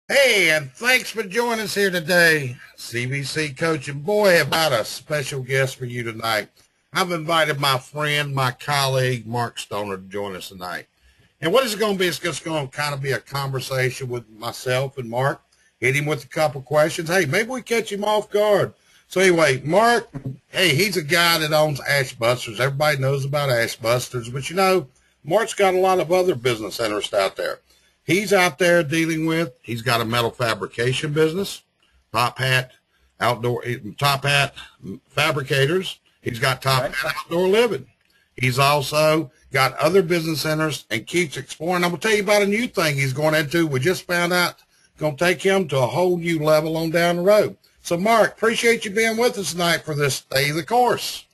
Hey, and thanks for joining us here today, CBC Coach. And boy, have I got a special guest for you tonight. I've invited my friend, my colleague, Mark Stoner, to join us tonight. And what is it going to be? It's just going to kind of be a conversation with myself and Mark. Hit him with a couple questions. Hey, maybe we catch him off guard. So anyway, Mark, hey, he's a guy that owns Ashbusters. Everybody knows about Ashbusters, but Mark's got a lot of other business interests out there. He's out there dealing with, he's got a metal fabrication business, top hat, outdoor, top hat fabricators. He's got top Right. hat outdoor living. He's also got other business interests and keeps exploring. I'm going to tell you about a new thing he's going into. We just found out going to take him to a whole new level on down the road. So, Mark, appreciate you being with us tonight for this Stay the Course.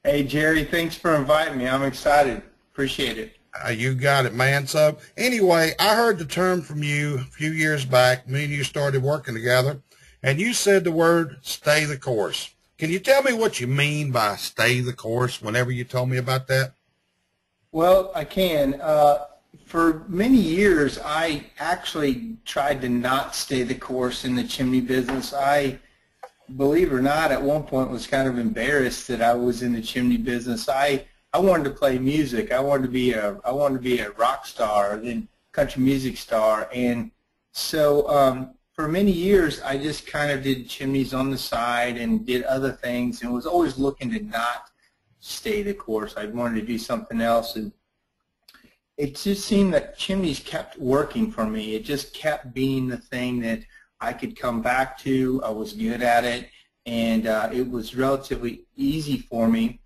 Hey, Jerry, thanks for inviting me. I'm excited. Appreciate it. You got it, man. So anyway, I heard the term from you a few years back. Me and you started working together, and you said the word "stay the course." Can you tell me what you mean by "stay the course"? Whenever you told me about that. Well, I can. For many years, I actually tried to not stay the course in the chimney business. Believe it or not, at one point was kind of embarrassed that I was in the chimney business. I wanted to play music. I wanted to be a rock star, then country music star, and so for many years I just kind of did chimneys on the side and did other things, and was always looking to not stay the course. I wanted to do something else, and it just seemed that chimneys kept working for me. It just kept being the thing that I could come back to. I was good at it, and it was relatively easy for me.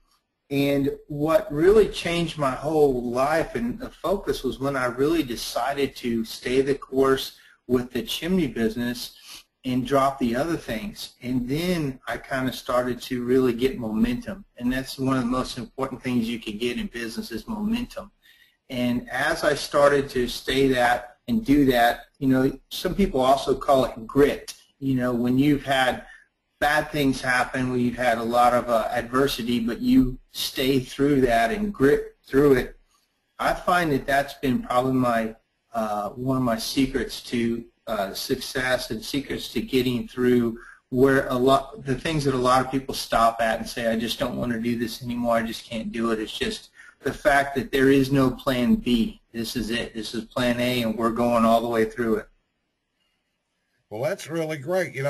And what really changed my whole life and the focus was when I really decided to stay the course with the chimney business and drop the other things. And then I kind of started to really get momentum. And that's one of the most important things you can get in business is momentum. And as I started to stay that and do that, some people also call it grit. When you've had bad things happen, when you've had a lot of adversity, but you stay through that and grit through it, I find that that's been probably one of my secrets to success and secrets to getting through where the things that a lot of people stop at and say, I just don't want to do this anymore, I just can't do it. It's just the fact that there is no plan B. This is it. This is plan A, and we're going all the way through it. Well, that's really great. And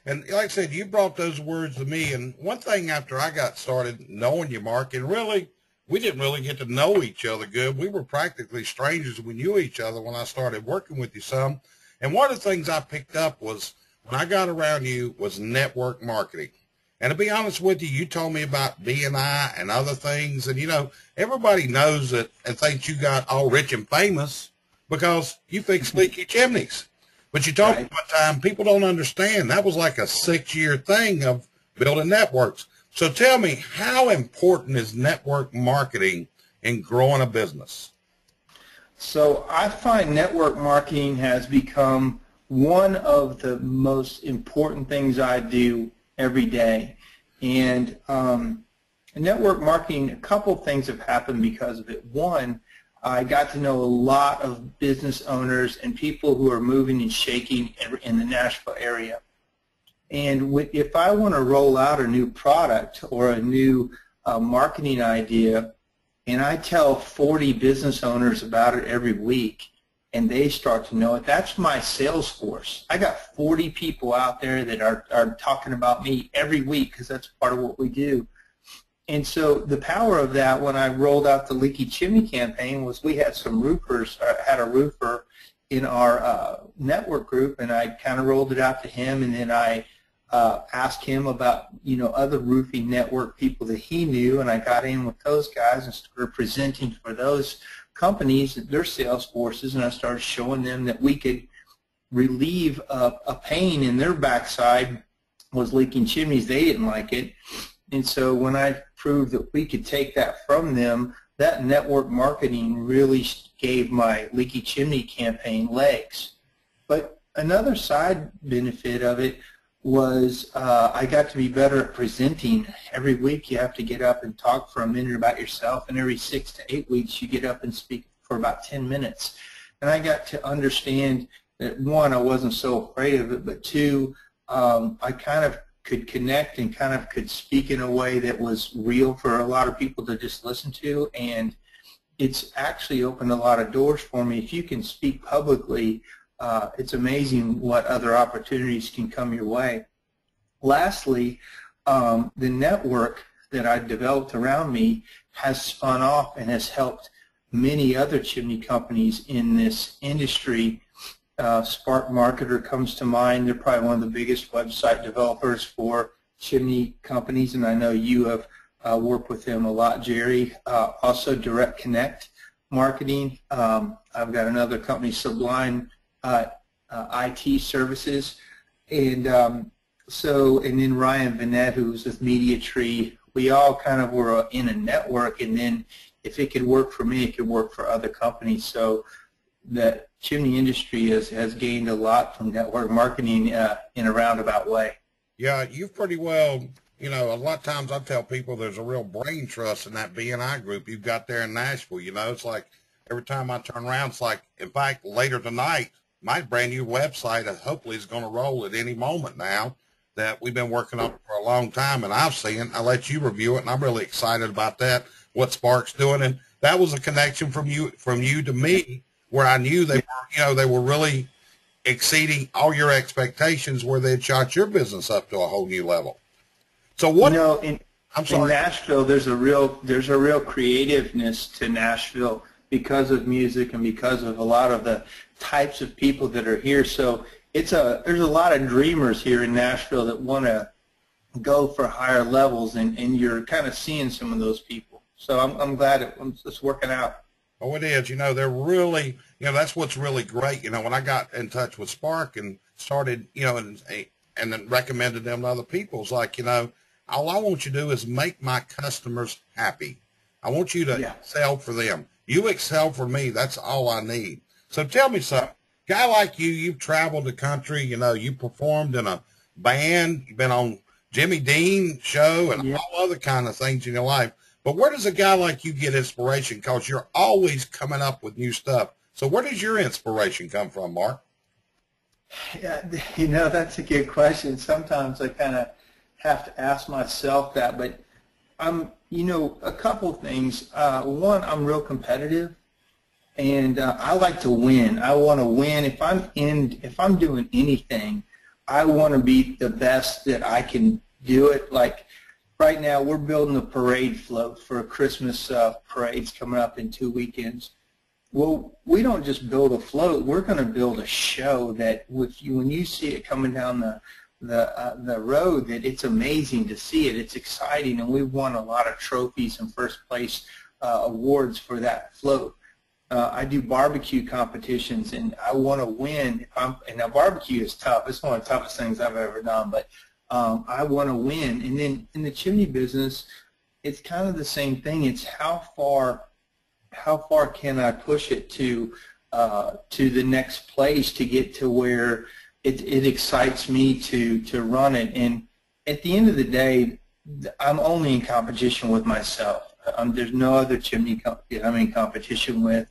like I said, you brought those words to me. And one thing after I got started knowing you, Mark, and really, we didn't really get to know each other good. We were practically strangers. We knew each other when I started working with you some. And one of the things I picked up was when I got around you was network marketing. And to be honest with you, you told me about BNI and other things. And, everybody knows that and thinks you got all rich and famous because you fix leaky chimneys. But you told me Right. one time people don't understand that was like a 6-year thing of building networks. So tell me, how important is network marketing in growing a business? So I find network marketing has become one of the most important things I do every day. And network marketing, a couple things have happened because of it. One, I got to know a lot of business owners and people who are moving and shaking in the Nashville area. And if I want to roll out a new product or a new marketing idea, and I tell 40 business owners about it every week, and they start to know it, that's my sales force. I got 40 people out there that are talking about me every week because that's part of what we do. And so the power of that when I rolled out the Leaky Chimney campaign was we had some roofers, had a roofer in our network group, and I kind of rolled it out to him, and then I asked him about other roofing network people that he knew, and I got in with those guys and started presenting for those companies, their sales forces, and I started showing them that we could relieve a pain in their backside was leaking chimneys. They didn't like it. And so when I proved that we could take that from them, that network marketing really gave my Leaky Chimney campaign legs. But another side benefit of it was I got to be better at presenting. Every week you have to get up and talk for a minute about yourself, and every 6 to 8 weeks you get up and speak for about 10 minutes. And I got to understand that one, I wasn't so afraid of it, but two, I kind of could connect and kind of could speak in a way that was real for a lot of people to just listen to, and it's actually opened a lot of doors for me. If you can speak publicly, it's amazing what other opportunities can come your way. Lastly, the network that I developed around me has spun off and has helped many other chimney companies in this industry. Spark Marketer comes to mind. They're probably one of the biggest website developers for chimney companies, and I know you have worked with them a lot, Jerry. Also, Direct Connect Marketing. I've got another company, Sublime IT Services, and and then Ryan Vanette, who's with MediaTree. We all kind of were in a network, and then if it could work for me, it could work for other companies. So the chimney industry has gained a lot from network marketing in a roundabout way. Yeah, you've pretty well, you know, a lot of times I tell people there's a real brain trust in that BNI group you've got there in Nashville. You know, it's like every time I turn around, it's like, in fact, later tonight, my brand new website hopefully is going to roll at any moment now that we've been working on for a long time, and I've seen. I'll let you review it, and I'm really excited about that, what Spark's doing. And that was a connection from you to me, where I knew they were, you know, they were really exceeding all your expectations, where they'd shot your business up to a whole new level. So what? You know, in Nashville, there's a real creativeness to Nashville because of music and because of a lot of the types of people that are here. So there's a lot of dreamers here in Nashville that want to go for higher levels, and you're kind of seeing some of those people. So I'm glad it's working out. Oh, it is. You know, they're really, you know, that's what's really great. You know, when I got in touch with Spark and started, you know, and then recommended them to other people, it's like, you know, all I want you to do is make my customers happy. I want you to sell for them. You excel for me. That's all I need. So tell me something. Guy like you, you've traveled the country, you know, you performed in a band, you've been on Jimmy Dean show and all other kind of things in your life. But where does a guy like you get inspiration? Because you're always coming up with new stuff. So where does your inspiration come from, Mark? Yeah, you know, that's a good question. Sometimes I kind of have to ask myself that. But you know, a couple things. One, I'm real competitive, and I like to win. I want to win. If I'm doing anything, I want to be the best that I can do it. Like, right now, we're building a parade float for a Christmas parade's coming up in 2 weekends. Well, we don't just build a float. We're going to build a show that, when you see it coming down the road, that it's amazing to see it. It's exciting, and we've won a lot of trophies and first place awards for that float. I do barbecue competitions, and I want to win. And now barbecue is tough. It's one of the toughest things I've ever done, but I want to win. And then in the chimney business, it's kind of the same thing. It's how far can I push it to the next place to get to where it excites me to run it. And at the end of the day, I'm only in competition with myself. There's no other chimney company I'm in competition with.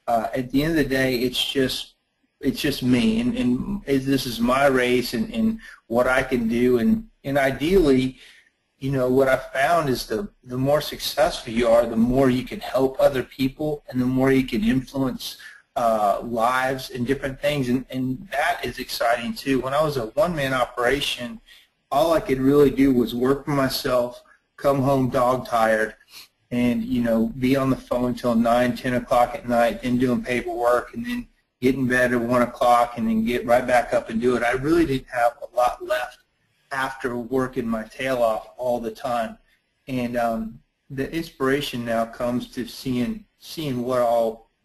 At the end of the day, it's just me, and this is my race and what I can do, and ideally, you know, what I found is the more successful you are, the more you can help other people, and the more you can influence lives and different things, and that is exciting too. When I was a one-man operation, all I could really do was work for myself, come home dog-tired, and, you know, be on the phone till 9, 10 o'clock at night, then doing paperwork, and then get in bed at 1 o'clock, and then get right back up and do it. I really didn't have a lot left after working my tail off all the time. And the inspiration now comes to seeing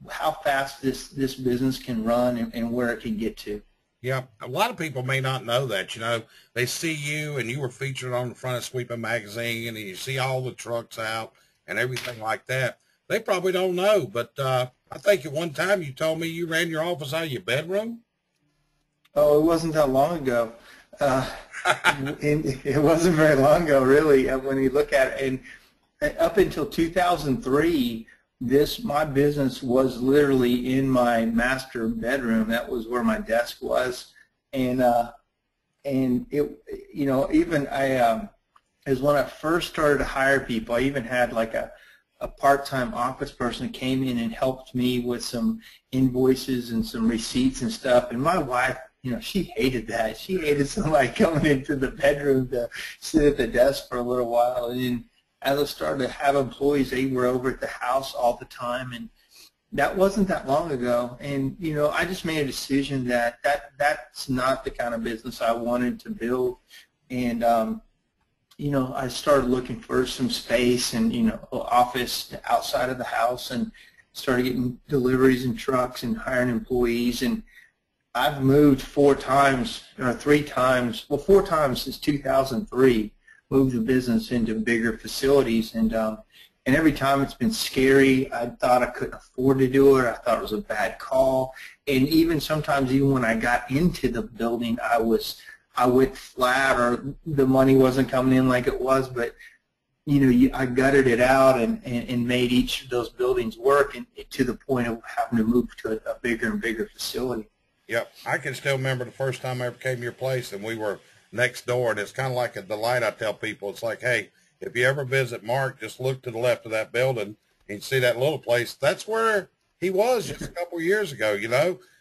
how fast this business can run and where it can get to. Yeah, a lot of people may not know that. You know, they see you, and you were featured on the front of Sweeping Magazine, and you see all the trucks out and everything like that. They probably don't know, but I think at one time you told me you ran your office out of your bedroom. Oh, it wasn't that long ago. It wasn't very long ago, really, when you look at it. And up until 2003, my business was literally in my master bedroom. That was where my desk was, and it, even is when I first started to hire people. I even had like a part-time office person that came in and helped me with some invoices and some receipts and stuff. And my wife, she hated that. She hated somebody coming into the bedroom to sit at the desk for a little while. And then as I started to have employees, they were over at the house all the time. And that wasn't that long ago. And, I just made a decision that that's not the kind of business I wanted to build. And, I started looking for some space and, office outside of the house, and started getting deliveries and trucks and hiring employees. And I've moved 4 times or 3 times, well, 4 times since 2003, moved the business into bigger facilities. And every time it's been scary. I thought I couldn't afford to do it. I thought it was a bad call. And even sometimes, even when I got into the building, I went flat, or the money wasn't coming in like it was, but I gutted it out and made each of those buildings work, and to the point of having to move to a bigger and bigger facility. Yep, I can still remember the first time I ever came to your place, and we were next door, and it's kind of like a delight. I tell people, it's like, hey, if you ever visit Mark, just look to the left of that building and you see that little place. That's where he was just a couple of years ago,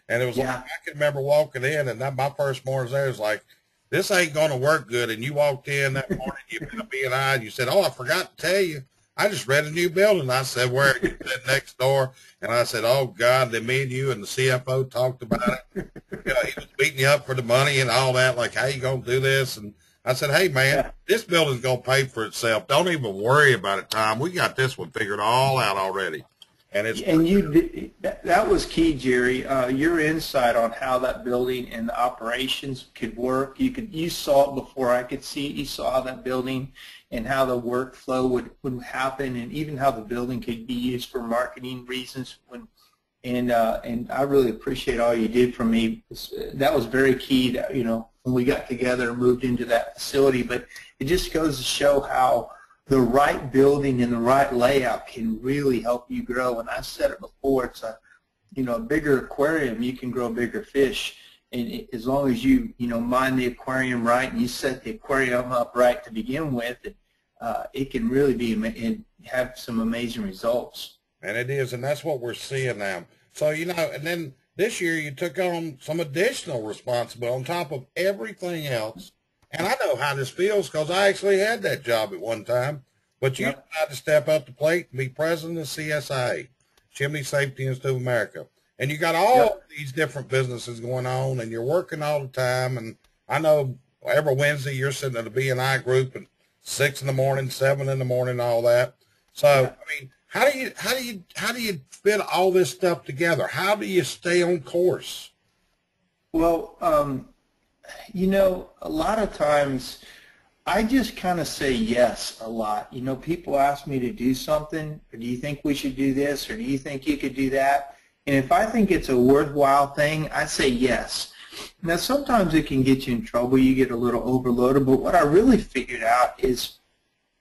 and it was like, I can remember walking in, and my first mornings there was like, this ain't going to work good. And you walked in that morning, you've been a B&I, and you said, oh, I forgot to tell you, I just read a new building. I said, where? You said next door. And I said, oh, God, then me and you and the CFO talked about it. He was beating you up for the money and all that, like, how you going to do this? And I said, hey, man, this building's going to pay for itself. Don't even worry about it, Tom. We got this one figured all out already. And that was key, Jerry. Your insight on how that building and the operations could work. You saw it before I could see it. You saw that building and how the workflow would happen, and even how the building could be used for marketing reasons. And I really appreciate all you did for me. That was very key. When we got together and moved into that facility. But it just goes to show how the right building and the right layout can really help you grow. And I've said it before, it's a bigger aquarium, you can grow bigger fish. And as long as you mind the aquarium right, and you set the aquarium up right to begin with, it can really be and have some amazing results. And it is, and that's what we're seeing now. So, and then this year you took on some additional responsibility on top of everything else. And I know how this feels because I actually had that job at one time. But you decided to step up the plate and be president of CSIA, Chimney Safety Institute of America. And you got all these different businesses going on, and you're working all the time. And I know every Wednesday you're sitting at a B&I group at 6 in the morning, 7 in the morning, all that. So, I mean, how do you fit all this stuff together? How do you stay on course? Well, a lot of times I just kind of say yes a lot. People ask me to do something, or do you think we should do this, or do you think you could do that? And if I think it's a worthwhile thing, I say yes. Now, sometimes it can get you in trouble. You get a little overloaded. But what I really figured out is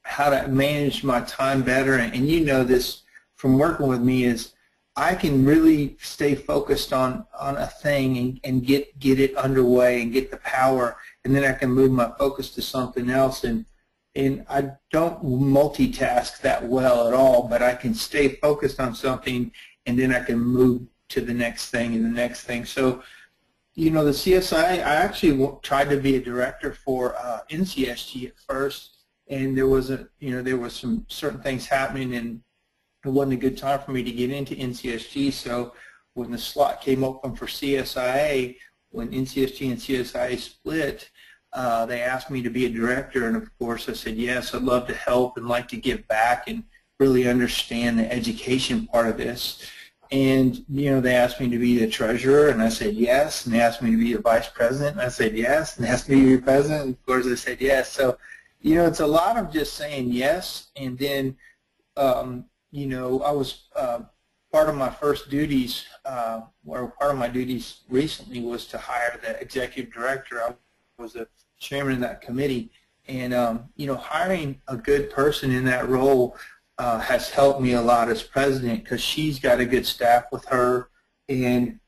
how to manage my time better. And you know this from working with me, is I can really stay focused on a thing and get it underway and get the power, and then I can move my focus to something else. And I don't multitask that well at all, but I can stay focused on something, and then I can move to the next thing and the next thing. So, the CSI, I actually tried to be a director for NCSG at first, and there was some certain things happening, and it wasn't a good time for me to get into NCSG. So when the slot came open for CSIA, when NCSG and CSIA split, they asked me to be a director, and of course I said yes. I'd love to help and like to give back and really understand the education part of this. And they asked me to be the treasurer, and I said yes. And they asked me to be the vice president, and I said yes. And they asked me to be president, and of course I said yes. So it's a lot of just saying yes. And then I was part of my first duties, or part of my duties recently, was to hire the executive director. I was the chairman of that committee, and hiring a good person in that role has helped me a lot as president because she's got a good staff with her, and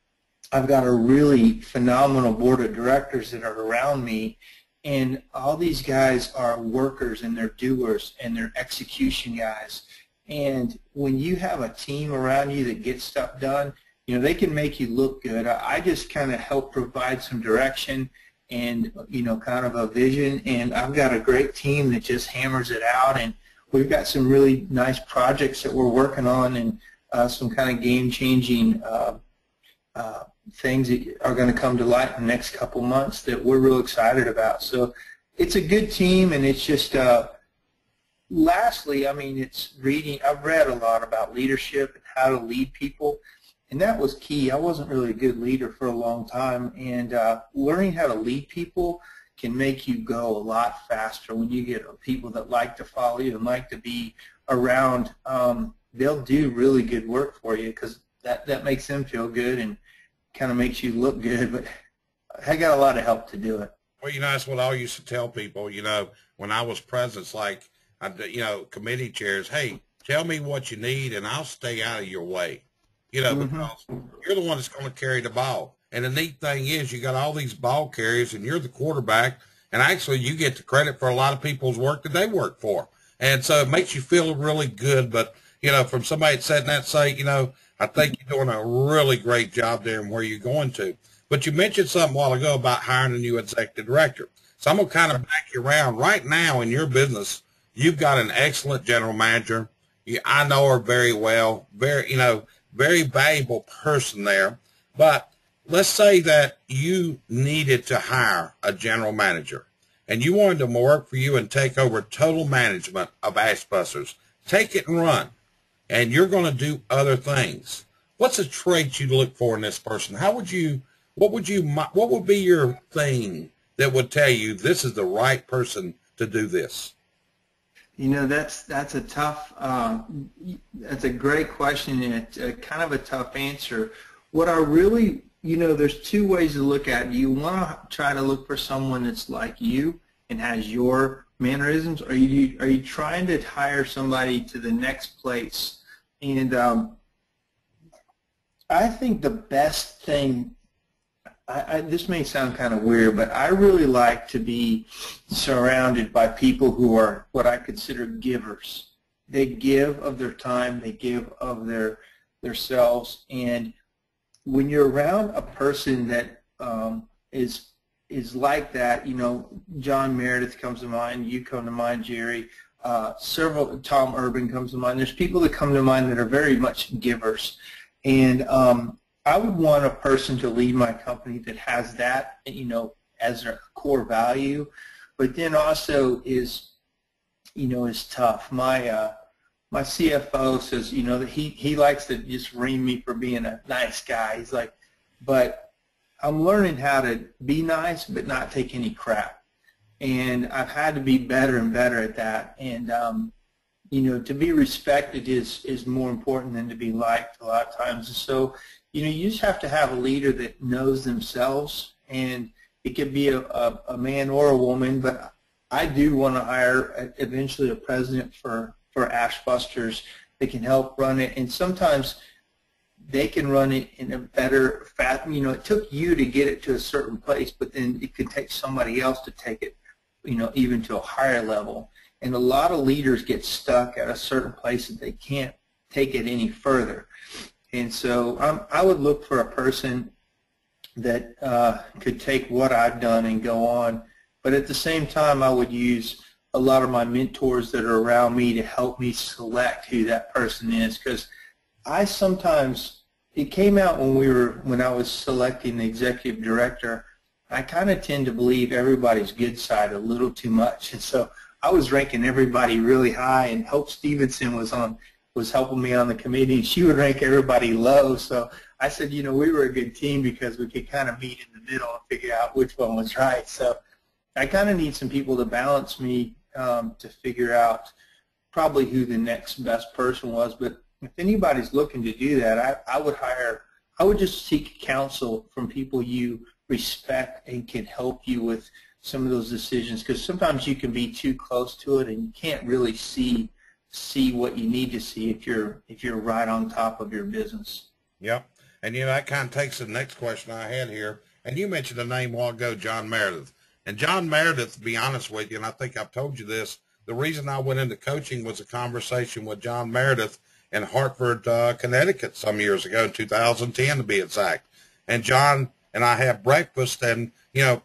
I've got a really phenomenal board of directors that are around me, and all these guys are workers and they're doers and they're execution guys. And when you have a team around you that gets stuff done, you know, they can make you look good. I just kind of help provide some direction and, you know, kind of a vision, and I've got a great team that just hammers it out, and we've got some really nice projects that we're working on, and some kind of game-changing things that are going to come to light in the next couple months that we're real excited about. So it's a good team, and it's just lastly, I mean, it's reading. I've read a lot about leadership and how to lead people, and that was key. I wasn't really a good leader for a long time, and learning how to lead people can make you go a lot faster when you get people that like to follow you and like to be around. They'll do really good work for you because that makes them feel good and kind of makes you look good, but I got a lot of help to do it. Well, you know, that's what I used to tell people, you know, when I was president. It's like, you know, committee chairs, hey, tell me what you need and I'll stay out of your way, you know, because you're the one that's going to carry the ball. And the neat thing is you got all these ball carriers and you're the quarterback, and actually you get the credit for a lot of people's work that they work for. And so it makes you feel really good. But, you know, from somebody that said that, say, you know, I think you're doing a really great job there and where you're going to. But you mentioned something a while ago about hiring a new executive director. So I'm going to kind of back you around. Right now in your business, you've got an excellent general manager. I know her very well, very valuable person there. But let's say that you needed to hire a general manager and you wanted them to work for you and take over total management of Ashbusters. Take it and run. And you're going to do other things. What's a trait you'd look for in this person? What would be your thing that would tell you this is the right person to do this? You know, that's a tough, that's a great question, and it's kind of a tough answer. What I really, you know, there's two ways to look at it. You want to try to look for someone that's like you and has your mannerisms, or are you trying to hire somebody to the next place? And I think the best thing, this may sound kind of weird, but I really like to be surrounded by people who are what I consider givers. They give of their time, they give of theirselves, and when you're around a person that is like that, you know, John Meredith comes to mind, you come to mind, Jerry, Tom Urban comes to mind. There's people that come to mind that are very much givers, and I would want a person to lead my company that has that, you know, as their core value, but then also is, you know, is tough. My CFO says, you know, that he likes to just ream me for being a nice guy. He's like, but I'm learning how to be nice but not take any crap. And I've had to be better and better at that. And, you know, to be respected is more important than to be liked a lot of times. And so, you know, you just have to have a leader that knows themselves, and it could be a man or a woman, but I do want to hire eventually a president for Ashbusters that can help run it, and sometimes they can run it in a better, you know, it took you to get it to a certain place, but then it could take somebody else to take it, you know, even to a higher level. And a lot of leaders get stuck at a certain place that they can't take it any further. And so I would look for a person that could take what I've done and go on. But at the same time, I would use a lot of my mentors that are around me to help me select who that person is. Because I sometimes, it came out when I was selecting the executive director, I kind of tend to believe everybody's good side a little too much. And so I was ranking everybody really high, and Hope Stevenson was helping me on the committee, and she would rank everybody low. So I said, you know, we were a good team because we could kind of meet in the middle and figure out which one was right. So I kind of need some people to balance me to figure out probably who the next best person was. But if anybody's looking to do that, I would just seek counsel from people you respect and can help you with some of those decisions, because sometimes you can be too close to it and you can't really see see what you need to see if you're right on top of your business. Yep. And, that kind of takes the next question I had here. And you mentioned a name a while ago, John Meredith. And John Meredith, to be honest with you, and I think I've told you this, the reason I went into coaching was a conversation with John Meredith in Hartford, Connecticut some years ago, in 2010 to be exact. And John and I had breakfast, and,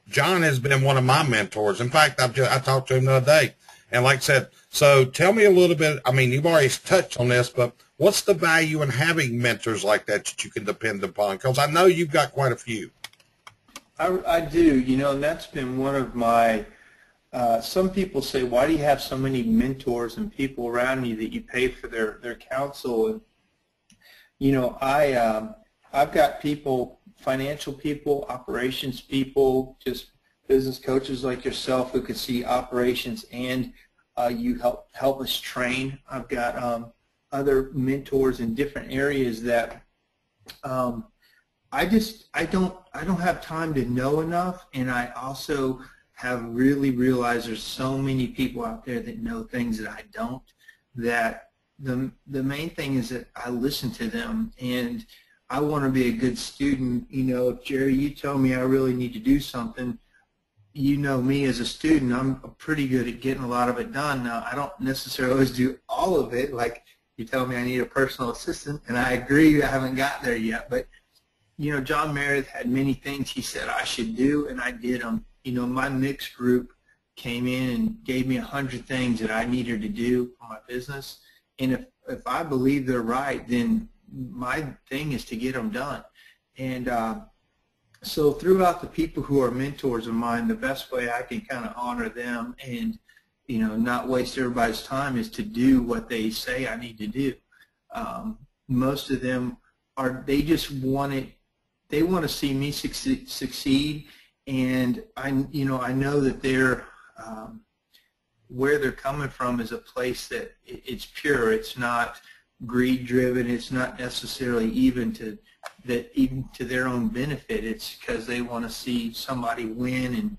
John has been one of my mentors. In fact, I talked to him the other day. And like I said, so tell me a little bit, you've already touched on this, but what's the value in having mentors like that you can depend upon? Because I know you've got quite a few. I do, and that's been one of my, some people say, why do you have so many mentors and people around you that you pay for their counsel? And, I've got people, financial people, operations people, just business coaches like yourself who could see operations, and you help us train. I've got other mentors in different areas that I don't have time to know enough, and I also have really realized there's so many people out there that know things that I don't, that the main thing is that I listen to them, and I want to be a good student. If Jerry, you tell me I really need to do something, me as a student, I'm pretty good at getting a lot of it done. Now, I don't necessarily always do all of it. Like you tell me I need a personal assistant, and I agree I haven't got there yet. But, John Meredith had many things he said I should do, and I did them. My mixed group came in and gave me 100 things that I needed to do for my business. And if I believe they're right, then my thing is to get them done. And so throughout the people who are mentors of mine, the best way I can kind of honor them and, not waste everybody's time is to do what they say I need to do. Most of them they just want it. They want to see me succeed, and I know that they're where they're coming from is a place that it's pure. It's not greed-driven. It's not necessarily even to their own benefit. It's because they want to see somebody win,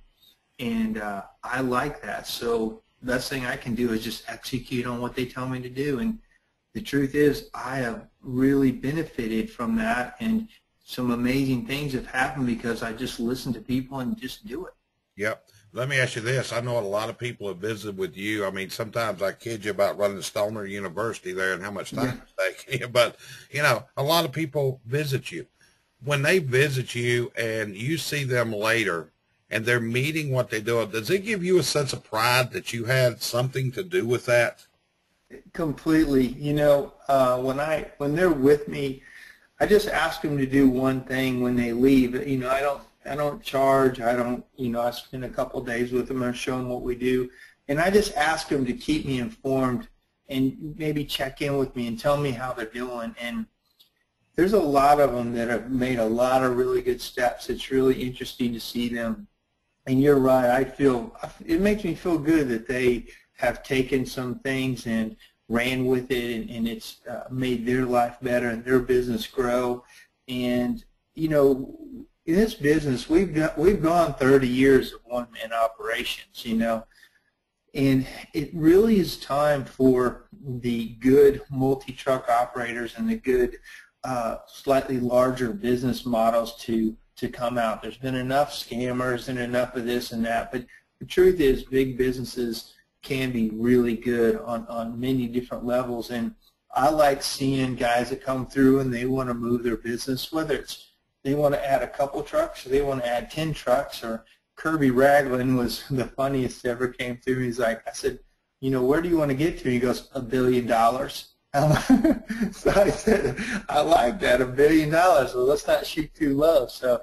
and I like that. So the best thing I can do is just execute on what they tell me to do. And the truth is, I have really benefited from that, and some amazing things have happened because I just listen to people and just do it. Yep. Let me ask you this. I know a lot of people have visited with you. Sometimes I kid you about running Stoner University there and how much time it's taking you. But, a lot of people visit you. When they visit you and you see them later and they're meeting what they do, does it give you a sense of pride that you had something to do with that? Completely. When they're with me, I just ask them to do one thing when they leave. I don't charge. I don't, I spend a couple of days with them and show them what we do. And I just ask them to keep me informed and maybe check in with me and tell me how they're doing. And there's a lot of them that have made a lot of really good steps. It's really interesting to see them. And you're right. It makes me feel good that they have taken some things and ran with it, and it's made their life better and their business grow. And, in this business, we've gone 30 years of one-man operations, and it really is time for the good multi-truck operators and the good slightly larger business models to come out. There's been enough scammers and enough of this and that, but the truth is big businesses can be really good on many different levels. And I like seeing guys that come through and they want to move their business, whether it's they want to add a couple trucks or they want to add 10 trucks. Or Kirby Ragland was the funniest ever came through. He's like, I said, where do you want to get to? He goes, $1 billion. So I said, I like that, $1 billion. Well, let's not shoot too low. So,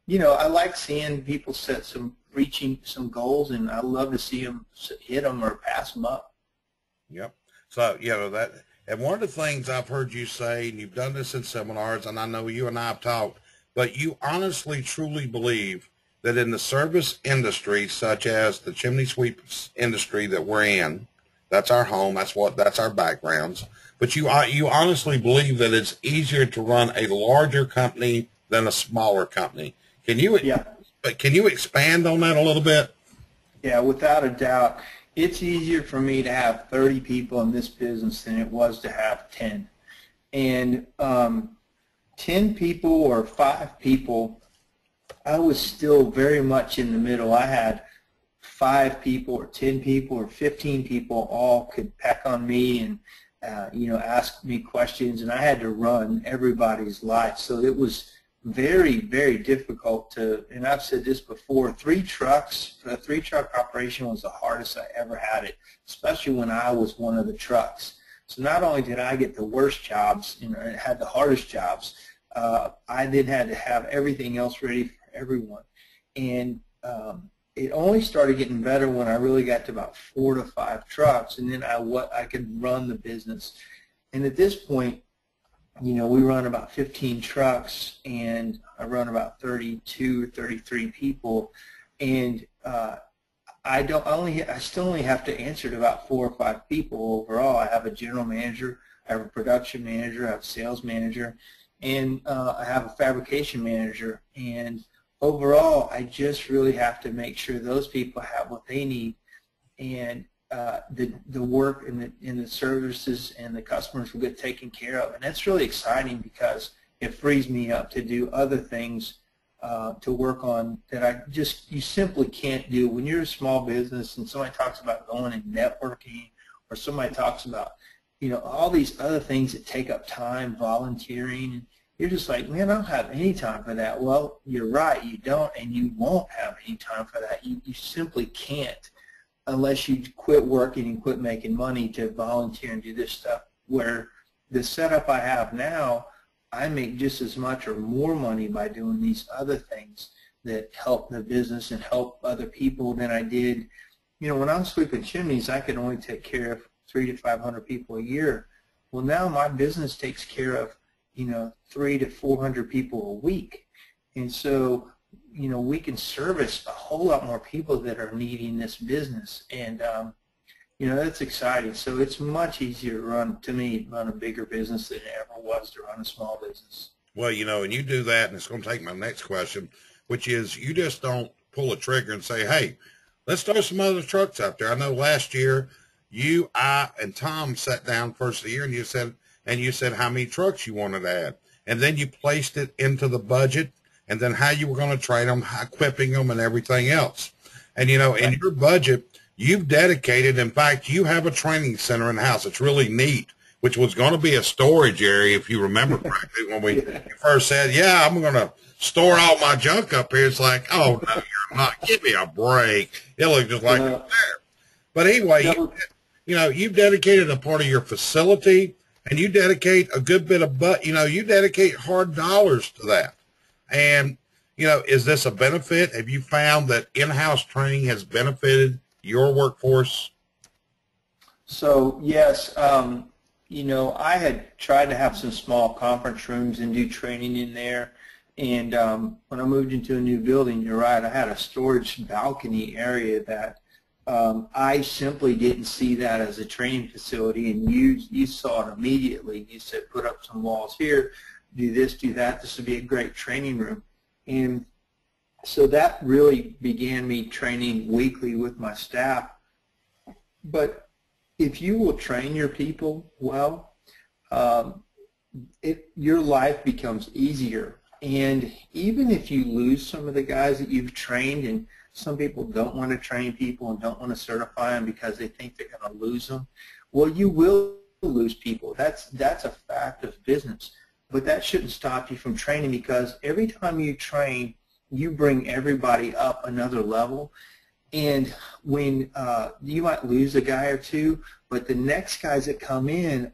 I like seeing people reaching some goals, and I love to see them hit them or pass them up. Yep. So, and one of the things I've heard you say, and you've done this in seminars, and I know you and I have talked, but you honestly, truly believe that in the service industry, such as the chimney sweep industry that we're in, that's our home, that's our backgrounds, but you honestly believe that it's easier to run a larger company than a smaller company. Can you expand on that a little bit? Yeah, without a doubt. It's easier for me to have 30 people in this business than it was to have 10. And 10 people or 5 people, I was still very much in the middle. I had 5 people or 10 people or 15 people all could peck on me and ask me questions, and I had to run everybody's life. So it was very, very difficult to, and I've said this before, 3 trucks, a 3-truck operation was the hardest I ever had it, especially when I was one of the trucks. So not only did I get the worst jobs, had the hardest jobs, I then had to have everything else ready for everyone. And it only started getting better when I really got to about 4 to 5 trucks, and then I could run the business. And at this point, we run about 15 trucks, and I run about 32, 33 people, and I still only have to answer to about 4 or 5 people overall. I have a general manager, I have a production manager, I have a sales manager, and I have a fabrication manager. And overall, I just really have to make sure those people have what they need, and the work and the services and the customers will get taken care of. And that's really exciting because it frees me up to do other things to work on that you simply can't do when you're a small business and somebody talks about going and networking, or somebody talks about all these other things that take up time, volunteering. You're just like, man, I don't have any time for that. Well, you're right, you don't, and you won't have any time for that. You simply can't unless you quit working and quit making money to volunteer and do this stuff. Where the setup I have now, I make just as much or more money by doing these other things that help the business and help other people than I did. When I was sweeping chimneys, I could only take care of 300 to 500 people a year. Well, now my business takes care of 300 to 400 people a week. And so, we can service a whole lot more people that are needing this business. And, that's exciting. So it's much easier to run a bigger business than it ever was to run a small business. Well, and you do that, and it's going to take my next question, which is you just don't pull a trigger and say, hey, let's throw some other trucks out there. I know last year you, I, and Tom sat down first of the year, and you said how many trucks you wanted to add. And then you placed it into the budget, and then how you were going to train them, equipping them, and everything else. And, in your budget, you've dedicated, in fact, you have a training center in the house. It's really neat, which was going to be a storage area, if you remember correctly, when we first said, yeah, I'm going to store all my junk up here. It's like, oh, no, you're not. Give me a break. It looks just like it's there. But anyway, you've dedicated a part of your facility, and you dedicate a good bit of, you dedicate hard dollars to that. And, is this a benefit? Have you found that in-house training has benefited your workforce? So, yes, I had tried to have some small conference rooms and do training in there. And when I moved into a new building, you're right, I had a storage balcony area that I simply didn't see that as a training facility, and you saw it immediately. You said, put up some walls here, do this, do that. This would be a great training room. And so that really began me training weekly with my staff. But if you will train your people well, your life becomes easier. And even if you lose some of the guys that you've trained, and some people don't want to train people and don't want to certify them because they think they're going to lose them, well, you will lose people. That's a fact of business. But that shouldn't stop you from training, because every time you train, you bring everybody up another level. And when you might lose a guy or two, but the next guys that come in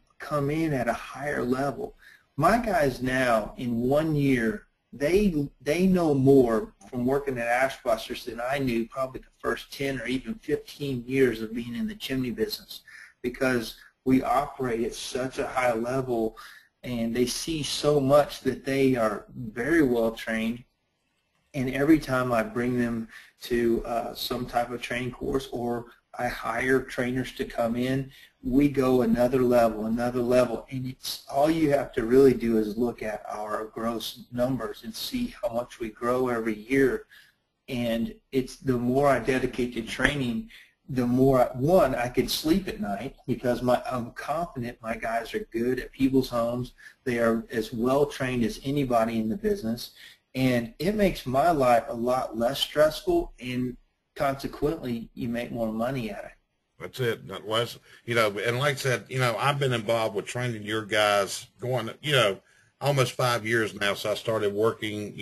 at a higher level. My guys now, in 1 year, they know more from working at Ashbusters than I knew probably the first 10 or even 15 years of being in the chimney business, because we operate at such a high level, and they see so much that they are very well trained. And every time I bring them to some type of training course, or I hire trainers to come in, we go another level, and it's all you have to really do is look at our gross numbers and see how much we grow every year. And it's the more I dedicate to training, the more, one, I could sleep at night because I'm confident my guys are good at people's homes. They are as well trained as anybody in the business. And it makes my life a lot less stressful, and consequently, you make more money at it. That's it. Wes, and like I said, I've been involved with training your guys going, almost 5 years now. So I started working,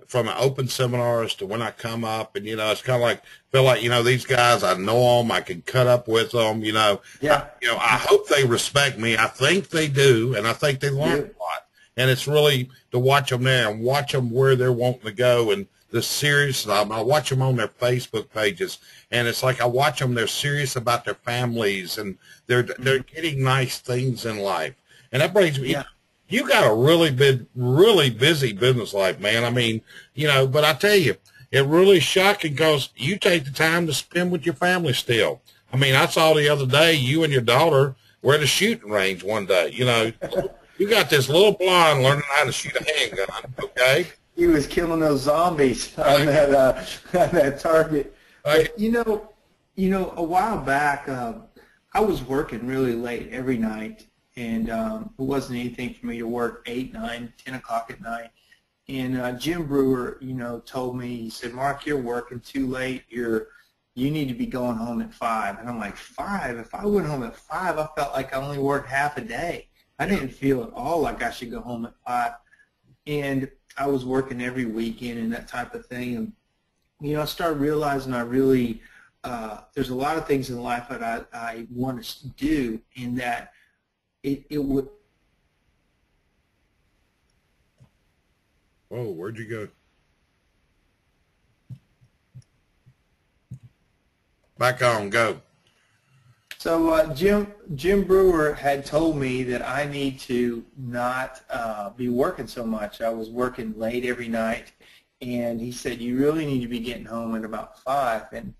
from an open seminars to when I come up, and, it's kind of like, feel like, these guys, I know them, I can cut up with them, Yeah. I hope they respect me. I think they do, and I think they learn a lot. And it's really to watch them there and watch them where they're wanting to go, and the serious. I watch them on their Facebook pages, and it's like I watch them. They're serious about their families, and they're getting nice things in life. And that brings me. Yeah. You got a really busy business life, man. I mean, but I tell you, it really shocking because you take the time to spend with your family still. I mean, I saw the other day you and your daughter were at a shooting range one day. You got this little blonde learning how to shoot a handgun, okay? He was killing those zombies on that target. But, a while back, I was working really late every night, and it wasn't anything for me to work 8, 9, 10 o'clock at night. And Jim Brewer, told me, he said, "Mark, you're working too late. You need to be going home at 5." And I'm like, 5? If I went home at 5, I felt like I only worked half a day. I didn't feel at all like I should go home at 5. And I was working every weekend and that type of thing. And, I started realizing I really, there's a lot of things in life that I want to do, in that it would. Whoa, where'd you go? Back on, go. So Jim Brewer had told me that I need to not be working so much. I was working late every night, and he said, "You really need to be getting home at about 5." And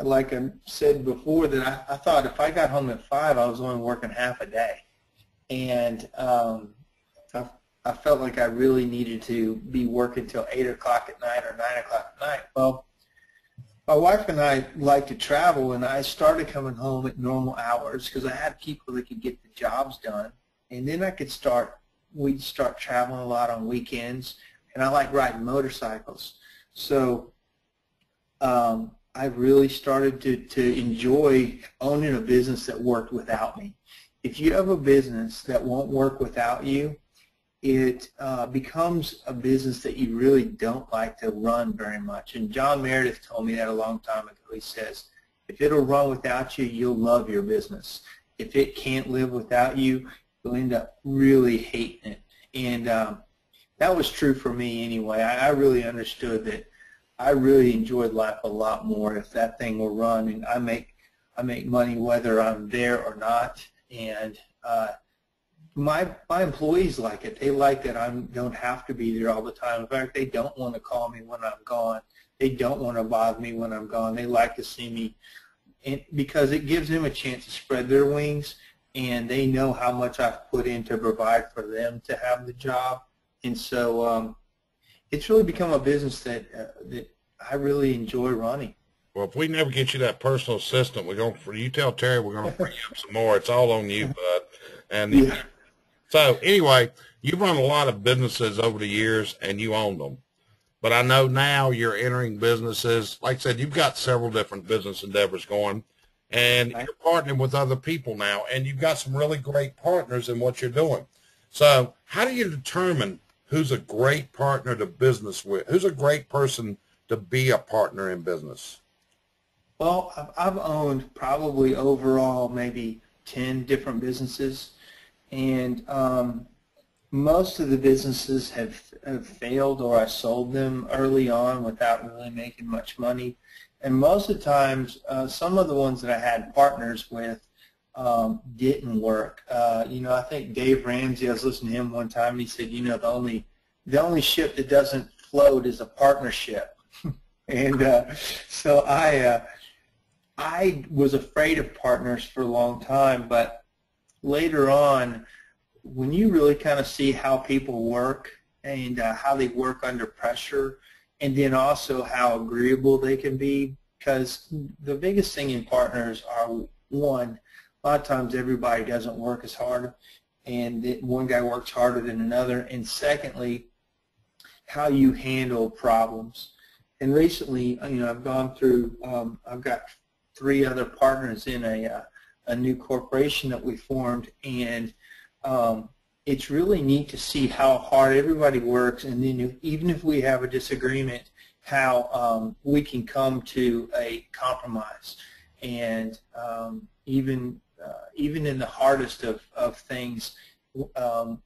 like I said before, that I thought if I got home at 5, I was only working half a day. And I felt like I really needed to be working till 8 o'clock at night or 9 o'clock at night. Well, my wife and I like to travel, and I started coming home at normal hours because I had people that could get the jobs done. And then we'd start traveling a lot on weekends, and I like riding motorcycles. So I really started to enjoy owning a business that worked without me. If you have a business that won't work without you, it becomes a business that you really don't like to run very much. And John Meredith told me that a long time ago. He says, if it'll run without you, you'll love your business. If it can't live without you, you'll end up really hating it. And that was true for me anyway. I really understood that I really enjoyed life a lot more if that thing will run, and I make money whether I'm there or not. And my employees like it. They like that I don't have to be there all the time. In fact, they don't want to call me when I'm gone. They don't want to bother me when I'm gone. They like to see me, because it gives them a chance to spread their wings, and they know how much I've put in to provide for them to have the job. And so it's really become a business that I really enjoy running. Well, if we never get you that personal assistant, you tell Terry we're going to bring up some more. It's all on you, bud. And yeah. So anyway, you've run a lot of businesses over the years, and you own them. But I know now you're entering businesses. Like I said, you've got several different business endeavors going, and you're partnering with other people now, and you've got some really great partners in what you're doing. So how do you determine who's a great partner to business with? Who's a great person to be a partner in business? Well, I've owned probably overall maybe 10 different businesses, and most of the businesses have failed, or I sold them early on without really making much money. And most of the times, some of the ones that I had partners with didn't work. I think Dave Ramsey, I was listening to him one time, and he said, the only ship that doesn't float is a partnership. And so I was afraid of partners for a long time, but later on, when you really kind of see how people work and how they work under pressure, and then also how agreeable they can be, because the biggest thing in partners are, one, a lot of times everybody doesn't work as hard, and one guy works harder than another, and secondly, how you handle problems. And recently, I've gone through, I've got 3 other partners in a new corporation that we formed, and it's really neat to see how hard everybody works, and then even if we have a disagreement, how we can come to a compromise. And even in the hardest of things,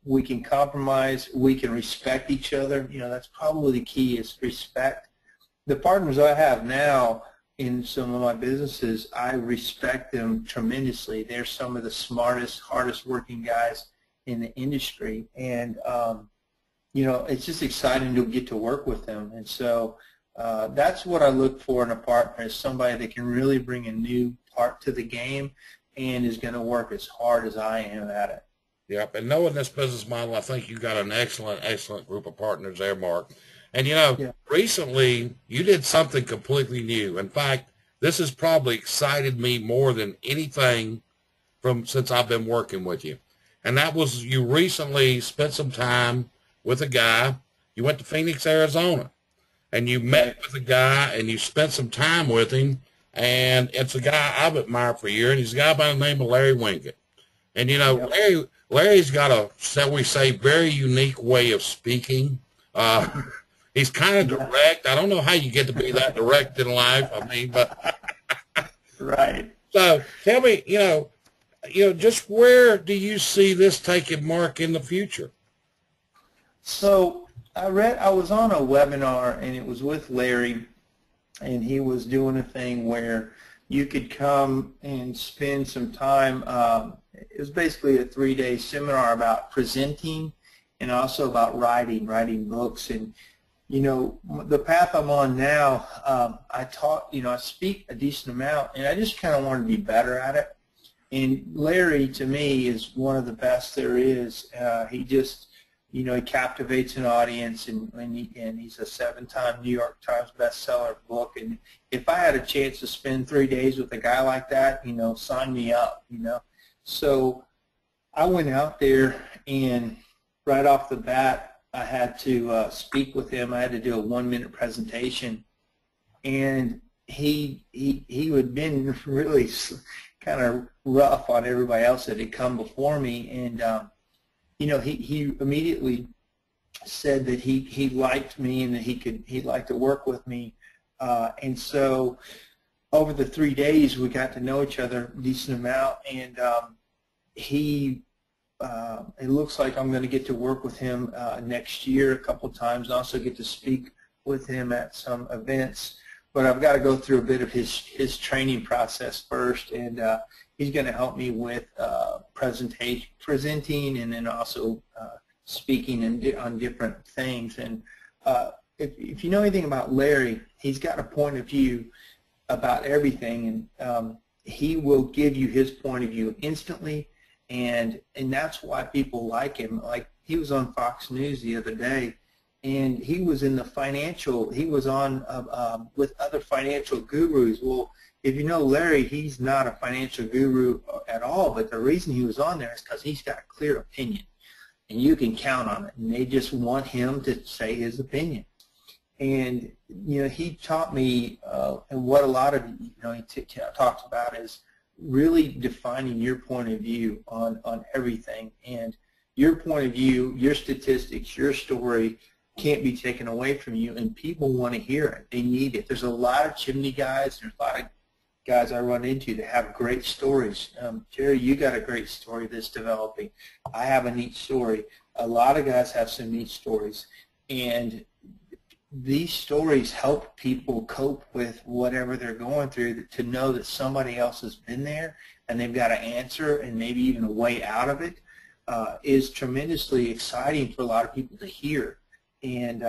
we can compromise, we can respect each other. That's probably the key, is respect. The partners I have now in some of my businesses, I respect them tremendously. They're some of the smartest, hardest working guys in the industry, and it's just exciting to get to work with them. And so that's what I look for in a partner, is somebody that can really bring a new part to the game and is going to work as hard as I am at it. Yep, and knowing this business model, I think you got an excellent group of partners there, Mark. And, Yeah. recently you did something completely new. In fact, this has probably excited me more than anything since I've been working with you. And that was, you recently spent some time with a guy. You went to Phoenix, Arizona, and you met with a guy, and you spent some time with him. And it's a guy I've admired for years, and he's a guy by the name of Larry Winget. And, Larry's got a, shall we say, very unique way of speaking. He's kind of direct. I don't know how you get to be that direct in life. But right. So tell me, just where do you see this taking Mark in the future? So I was on a webinar, and it was with Larry, and he was doing a thing where you could come and spend some time. It was basically a 3-day seminar about presenting and also about writing books. And the path I'm on now, I speak a decent amount, and I just kind of want to be better at it. And Larry, to me, is one of the best there is. He just, he captivates an audience, and he's a 7-time New York Times bestseller book. And if I had a chance to spend 3 days with a guy like that, sign me up, So I went out there, and right off the bat, I had to speak with him. I had to do a 1-minute presentation, and he had been really kind of rough on everybody else that had come before me, and he immediately said that he liked me and that he'd like to work with me, and so over the 3 days we got to know each other a decent amount, and it looks like I'm going to get to work with him next year a couple of times, and also get to speak with him at some events. But I've got to go through a bit of his training process first, and he's going to help me with presenting, and then also speaking on different things. And if you know anything about Larry, he's got a point of view about everything, and he will give you his point of view instantly. And that's why people like him. Like, he was on Fox News the other day, and he was in he was on with other financial gurus. Well, if you know Larry, he's not a financial guru at all, but the reason he was on there is because he's got a clear opinion, and you can count on it, and they just want him to say his opinion. And, he taught me, and what a lot of, he talks about is really defining your point of view on everything. And your point of view, your statistics, your story can't be taken away from you, and people want to hear it. They need it. There's a lot of chimney guys. There's a lot of guys I run into that have great stories. Jerry, you got a great story that's developing. I have a neat story. A lot of guys have some neat stories, and these stories help people cope with whatever they're going through, to know that somebody else has been there and they've got an answer and maybe even a way out of it, is tremendously exciting for a lot of people to hear. And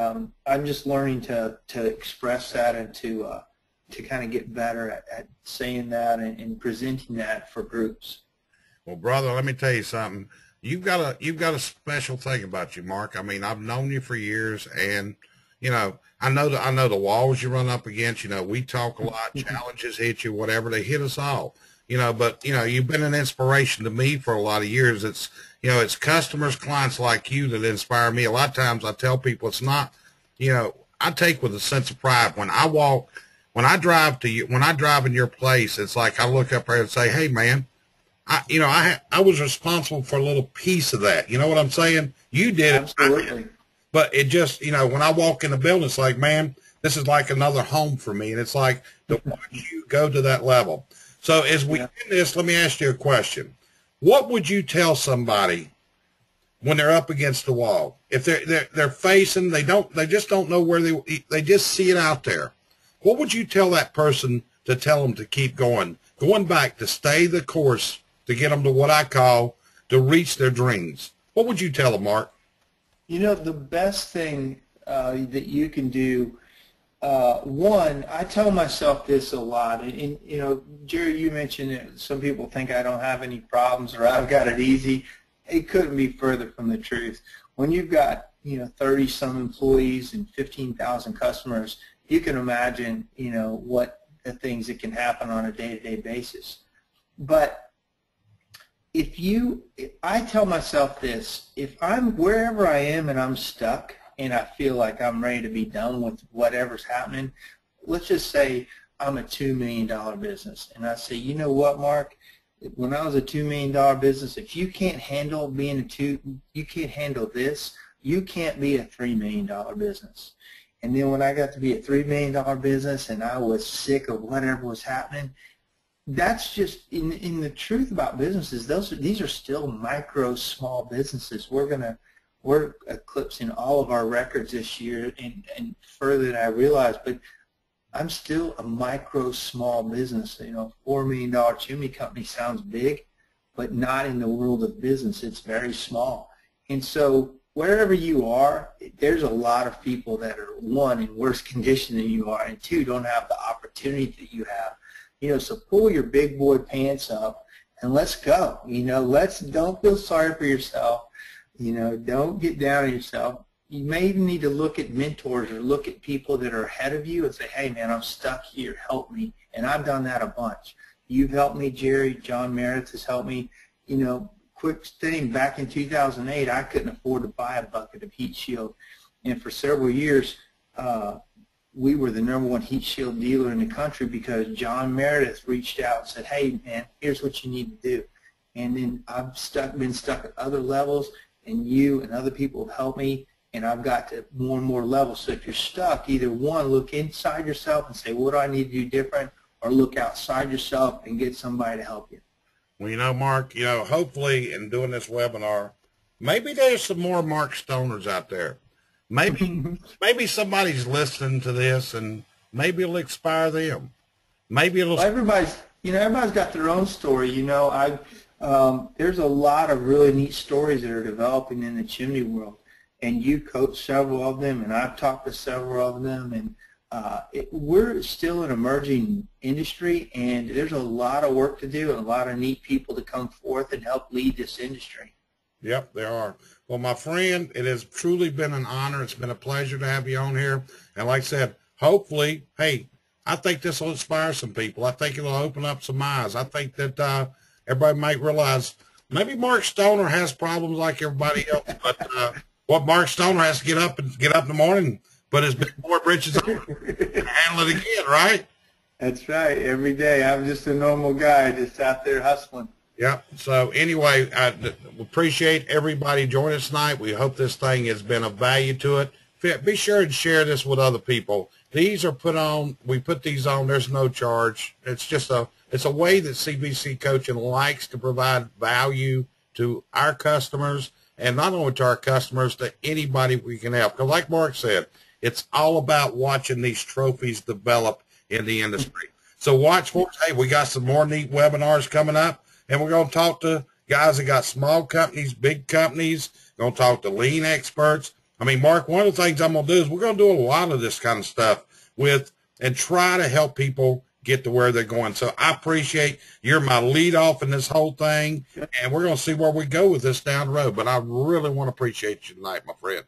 I'm just learning to express that, and to kind of get better at saying that and presenting that for groups. Well, brother, let me tell you something. You've got a special thing about you, Mark. I mean, I've known you for years, and I know the walls you run up against. We talk a lot, challenges hit you, whatever, they hit us all. But you've been an inspiration to me for a lot of years. It's customers, clients like you that inspire me. A lot of times I tell people it's not, I take with a sense of pride when I drive in your place. It's like I look up there and say, hey man, I was responsible for a little piece of that. You know what I'm saying? You did it. Absolutely. But it just, when I walk in the building, it's like, man, this is like another home for me. And it's like to watch you go to that level. So as we end this, let me ask you a question. What would you tell somebody when they're up against the wall? If they're facing, they just don't know where they just see it out there. What would you tell that person to tell them to keep going back, to stay the course, to get them to what I call to reach their dreams? What would you tell them, Mark? The best thing that you can do, one, I tell myself this a lot, and Jerry, you mentioned that some people think I don't have any problems or I've got it easy. It couldn't be further from the truth. When you've got 30-some employees and 15,000 customers, you can imagine what the things that can happen on a day-to-day basis. But I tell myself this, if I'm wherever I am and I'm stuck and I feel like I'm ready to be done with whatever's happening, let's just say I'm a $2 million business, and I say, you know what, Mark, when I was a $2 million business, if you can't handle you can't handle this, you can't be a $3 million business. And then when I got to be a $3 million business and I was sick of whatever was happening, that's just in the truth about businesses. These are still micro, small businesses. We're eclipsing all of our records this year and further than I realized. But I'm still a micro, small business. $4 million chimney company sounds big, but not in the world of business. It's very small. And so wherever you are, there's a lot of people that are, one, in worse condition than you are, and two, don't have the opportunity that you have. So pull your big boy pants up and let's go. Don't feel sorry for yourself. Don't get down on yourself. You may even need to look at mentors or look at people that are ahead of you and say, hey man, I'm stuck here, help me. And I've done that a bunch. You've helped me, Jerry. John Meredith has helped me. Quick thing, back in 2008, I couldn't afford to buy a bucket of heat shield. And for several years, we were the #1 heat shield dealer in the country because John Meredith reached out and said, hey man, here's what you need to do. And then I've been stuck at other levels, and you and other people have helped me, and I've got to more and more levels. So if you're stuck, either one, look inside yourself and say, what do I need to do different, or look outside yourself and get somebody to help you. Well, Mark, hopefully in doing this webinar, maybe there's some more Mark Stoners out there. Maybe somebody's listening to this, and maybe it'll inspire them. Maybe it'll. Well, everybody's got their own story. There's a lot of really neat stories that are developing in the chimney world, and you coach several of them, and I've talked to several of them, and we're still an emerging industry, and there's a lot of work to do and a lot of neat people to come forth and help lead this industry. Yep, there are. Well, my friend, it has truly been an honor. It's been a pleasure to have you on here. And like I said, hopefully, hey, I think this will inspire some people. I think it'll open up some eyes. I think that everybody might realize maybe Mark Stoner has problems like everybody else, but what Mark Stoner has to get up in the morning, put his big boy britches on and handle it again, right? That's right. Every day. I'm just a normal guy just out there hustling. Yeah. So anyway, I appreciate everybody joining us tonight. We hope this thing has been of value to it. Be sure to share this with other people. These are put on. We put these on. There's no charge. It's just it's a way that CBC Coaching likes to provide value to our customers, and not only to our customers, to anybody we can help. Because like Mark said, it's all about watching these trophies develop in the industry. So watch for us. Hey, we got some more neat webinars coming up. And we're going to talk to guys that got small companies, big companies. We're going to talk to lean experts. I mean, Mark, one of the things I'm going to do is we're going to do a lot of this kind of stuff and try to help people get to where they're going. So I appreciate you're my lead off in this whole thing, and we're going to see where we go with this down the road. But I really want to appreciate you tonight, my friend.